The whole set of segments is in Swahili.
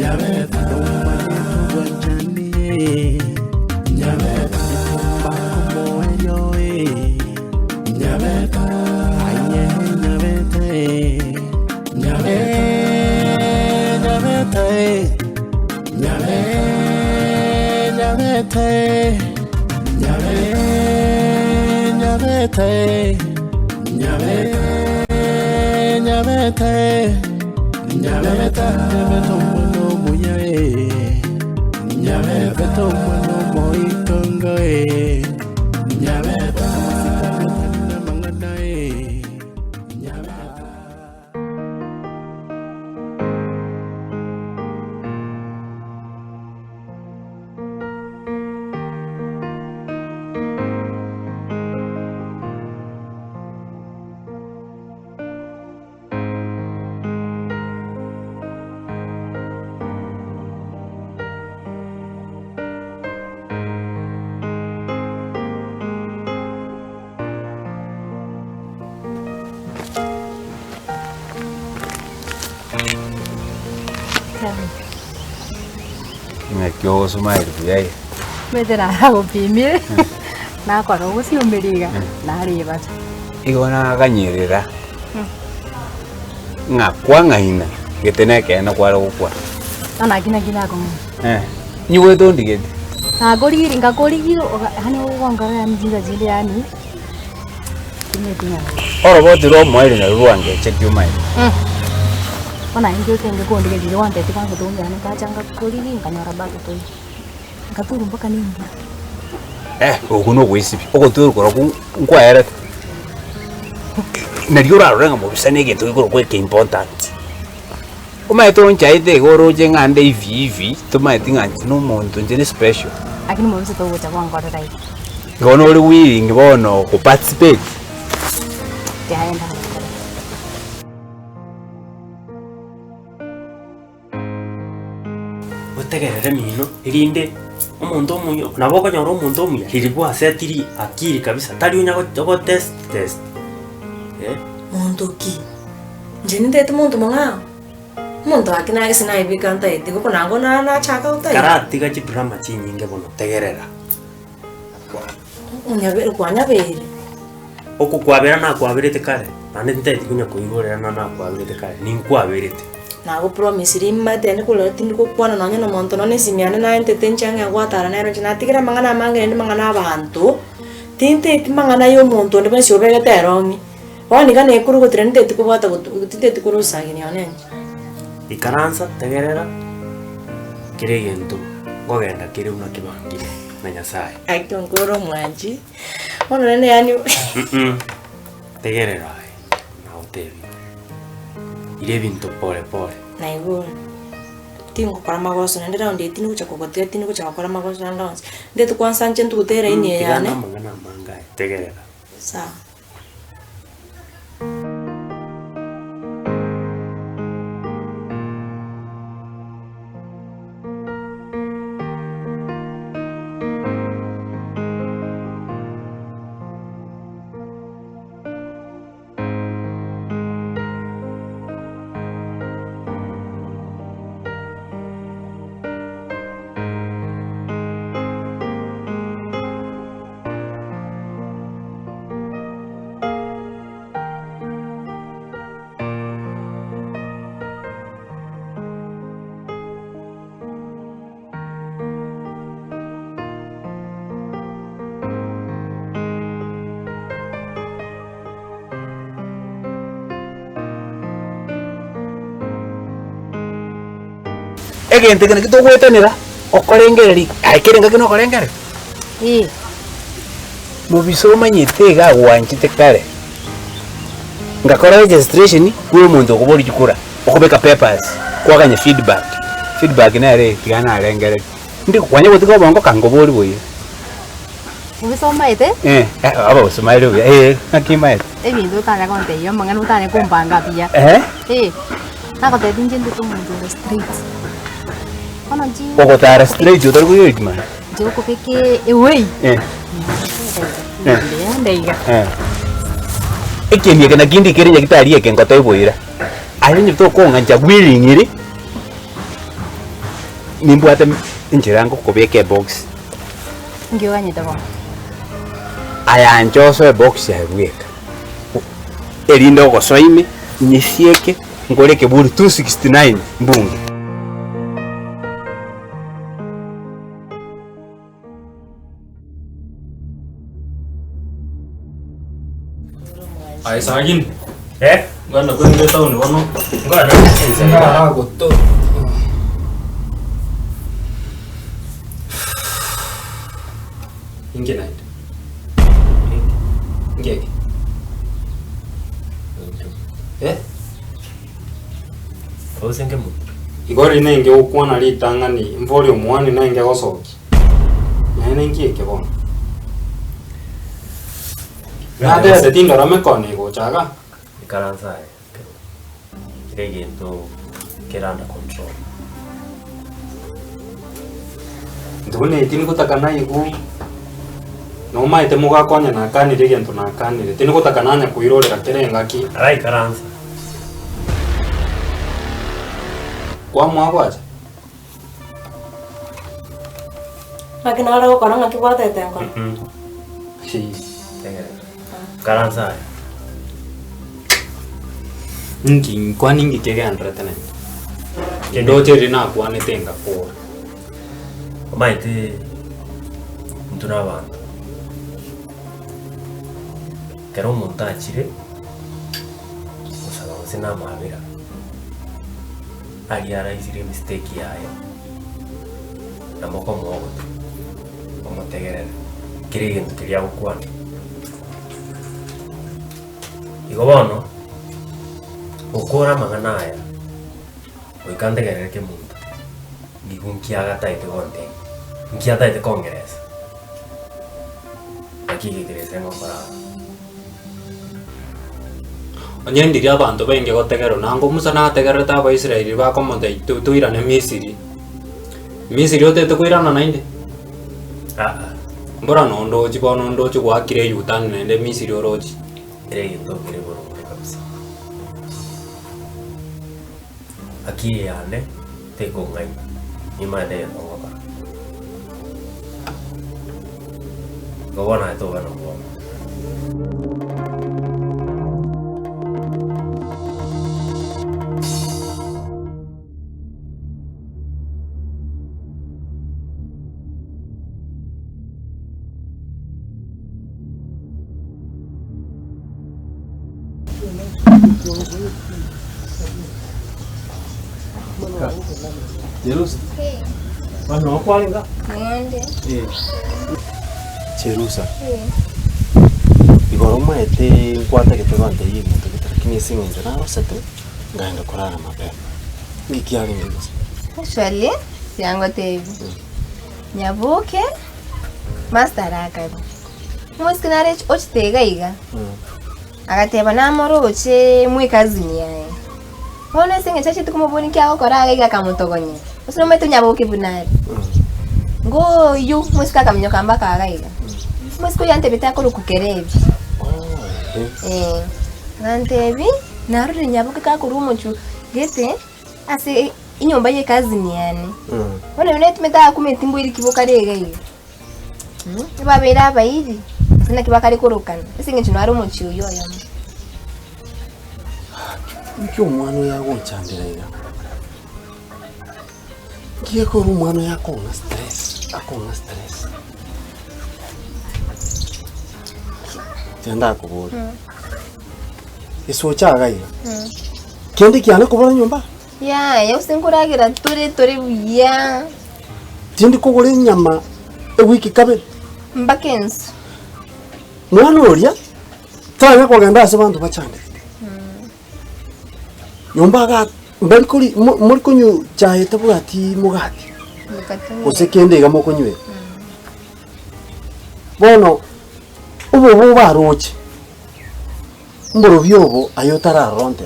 nyabeta wajani nyabeta bako moyo nyabeta aye nyabeta nyabeta nyabeta nyabeta mwana muya nyabeta mwana moitongo nyabeta masika mangana nyabeta. Ngakyo sumai rupiah. Betul aku pimil. Nah kalau aku sih membeli kan, nari baca. Iko na kanyirira. Ngakwa ngaina. Getena kena kwara ukwa. Anak kina aku. Nyuwe to ndigeti. Nah goli hani uang kau yang jila ni. Tinggal. Oro botu ro mo ile na ruange check you mind. Ona injo tenge ko ndige jili wante tikango to ngana ka changa goli nganyora ba to. Ngaturu mpaka nini? Okuno kwisipi. Okoturu kora kwa era. Nariura renga mo bisane ke to ko ke important. Uma to nchaite goro jenga nde hivi to ma tinga no muntu njene special. Akini mo biseto gocha kwa ngora dai. Ngono uri willing bono ku participate. Yaenda. Utegerere mino irinde umuntu omuyo naboko nyoro umuntu omuya liribwa setiri akiri kabisa tari unya go test muntu ki njeni ndeto muntu manga muntu akina isina ibikanta itigo konango na chaka utai karati gachi drama chinyinge bono tegerera unyabere kwanyabere oku kwabera na kwabirite kare nande ntete kunya kuigorera na kwabirite kare ninkwabirite nago promise rimma tene kulo tindiko kwana nanya no monto none simiane na ntete nchanga gwatara nero china tigira mangana mange ndi mangana abantu tinte timangana yo muntu ndi bese obega terongi wani kana ekuru go trende tiko bata go tinte tiko sagi ni ane ikaranza tegerera kirigento ngogenda kiri una kibangi na nyasaye akyonkoro mwanji ono nene yani tegerera na hotel ile bintu pole na igoro tingo para magoso nende round tingo cha kokote tingo cha para magoso nando ndeto kwanza nche ntukutera ine yani mangana manga tegerera sawa. Egente kana kitogwetanira okorengereri aikirenga kino okorengere mubisoma nyite ga wanchite kare ngakora registration kuwe muntu okubori kikura okubeka papers kwaganya feedback nare tigana arengere ndi kwanye gutiko bongo kangobori boye mubisoma ite aba usoma ile nakima ebintu tanya konte yo mangana utane kumpanga pia nako te dinje ndu kumuntu street ono ji okotara street yo targo yitma jo ko peke ewei ndeiga ekeni kana kindi kirinya kitari ekengo toiboira ari nyito ko nganja willing iri nimbwate injira ngo kubeke box Ngiyoganyite bo. ayanchoso box ya bweka erindo gosoime nyisieke ngoreke buri 269 mbunge Ay sagin. Ngana kwende town wono. Ngana Enggak goto. Inge night. Inge. Osenge mu. Igori nenge ukwana litangani mvoli omwani nenge gosoki. Nene ngieke bono. Nade ase tindo ramekone gochaga. Ikaranza. Kiregento keranda control. Ndune tini kutakana igu. No maite mugakonya na kanire gento na kanire. Tini kutakana nya kuirorera kerenga ki. Ara ikaranza. Kwa mwagwacha. Makinara gukora ngakibwatete ngo. Si. Karanza. Ngi kwani ngi kegendra tene. Kendo tiri na kwane tenga kwa. Maite ntuna bantu. Kero montachire. Kusaba sina mabira. Ali araizire mistake yayo. Namoko mwogo. Omotegerera. Kirigento kiria gukwana. Igo bono ukora mangana aya uikandegereke muntu ngigunkiaga taite gonte ngia taite kongereza akigegereza ngombara Onyendiria abantu benge gotegero nango musa na tegero ta ba Israeli ba komonde tuirane Misiri. Misiri otete kuirana nainde. Mbora nondo chibono ndo chigwakire yutan nende Misiri oroji. Kirigento kiri burungu kabisa aki yane teko ngai imade ngoba gobana to bano ngoba Cherusa. Mano kwalinga. Ngende. Cherusa. Igoro maete nkwata gitebante yiri lakini singenze na rosete ngaenda kurara mapema. Ngikiari ngizo. Shwali yango tevi. Nyabuke. Master akabi. Muskinare ochitega iga. Agateba namoro oche mwikazini yae. Wone singe chachi tukumubuni kya okora iga kamutogonye. Usino metu nyabuke bunari. Ngo yu musika kamnyoka mbaka agaiga. Musiko yante bitako rukukerebi. Nantebi naruri nyabuke kakurumo chu gete ase inyomba ye kazini yani. Wone unetu meta kumetimbo iri kiboka rega iga. Babera abayiri. Sina kibakari kurukana. Singe chinwari umuchiyo yoyo. Nkyo umwana yago nchandira ira. Ngiye ko umwana yako na stress. Akona stress. Tenda kubura. Eso chaga ira. Kende kiana kubura nyumba? Ya, yo sinkuragira turi buya. Tindi kugura inyama wiki kabiri. Mbakenso. Mwana oria tanga kwagenda ase bantu bachande. Nyumba ga mbali kuri muri kunyu chahe tabugati mugati. Usekende ga mokunywe. Bono ubo baroche. Mboro byobo ayotara ronde.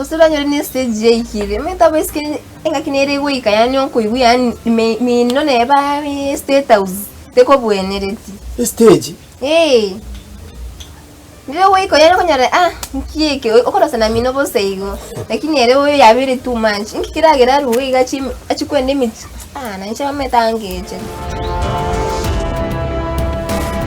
Usura nyori ni stage yikire. Meta beske enga kinere wika yani onko ibu yani mi no neba state house. Teko buenereti. Stage. Ndio wewe iko yana konyare nkieke okora sana mino bose igo. Lakini ere wewe yabiri too much. Nkikiragira ruwe gachi achikwende mit. Na ncha metangeje.